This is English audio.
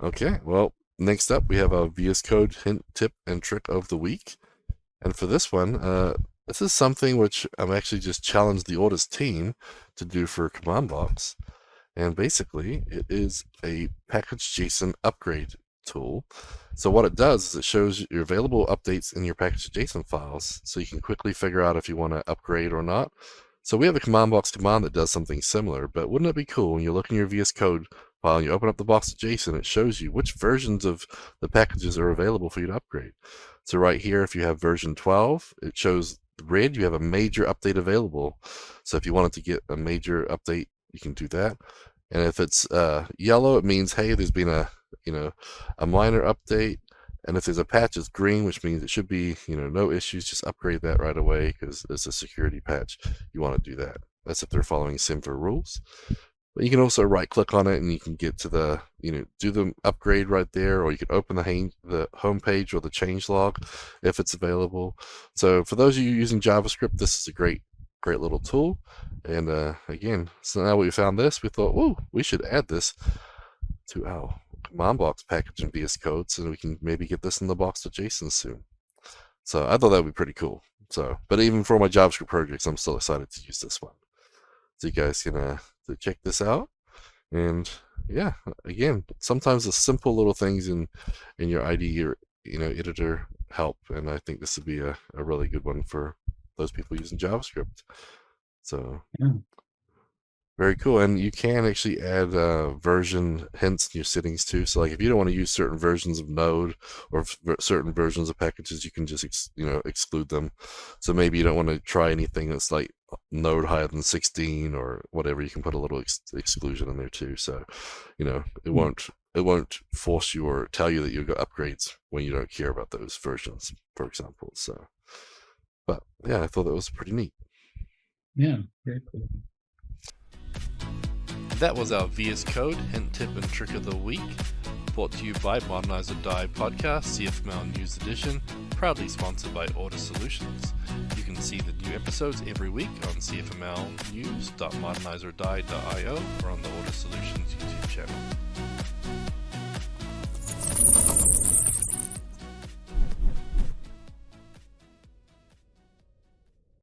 Okay, well, next up we have a VSCode hint, tip, and trick of the week. And for this one, this is something which I'm actually just challenged the Audis team to do for command box. And basically, it is a package.json upgrade tool. So what it does is it shows your available updates in your package.json files, so you can quickly figure out if you want to upgrade or not. So we have a command box command that does something similar, but wouldn't it be cool when you look in your VS Code file and you open up the box.json, it shows you which versions of the packages are available for you to upgrade. So right here, if you have version 12, it shows red, you have a major update available. So if you wanted to get a major update, you can do that. And if it's yellow, it means, hey, there's been a minor update. And if there's a patch, it's green, which means it should be, no issues. Just upgrade that right away because it's a security patch. You want to do that. That's if they're following Simver rules. But you can also right-click on it and you can get to the, do the upgrade right there, or you can open the home page or the changelog if it's available. So for those of you using JavaScript, this is a great little tool. And again, so now we found this, we thought, whoa, we should add this to our command box package in VS Code so we can maybe get this in the box.json soon. So I thought that would be pretty cool. So, but even for my JavaScript projects, I'm still excited to use this one. So you guys can check this out. And yeah, again, sometimes the simple little things in your IDE or editor help, and I think this would be a really good one for those people using JavaScript. So Yeah. very cool. And you can actually add version hints in your settings too. So like if you don't want to use certain versions of Node or certain versions of packages, you can just exclude them. So maybe you don't want to try anything that's like Node higher than 16 or whatever. You can put a little exclusion in there too. So it won't force you or tell you that you've got upgrades when you don't care about those versions, for example. So, but yeah, I thought that was pretty neat. Yeah, very cool. That was our VS Code hint, tip, and trick of the week, brought to you by Modernize or Die podcast, CFML News Edition, proudly sponsored by Order Solutions. You can see the new episodes every week on cfmlnews.modernizeordie.io or on the Order Solutions YouTube channel.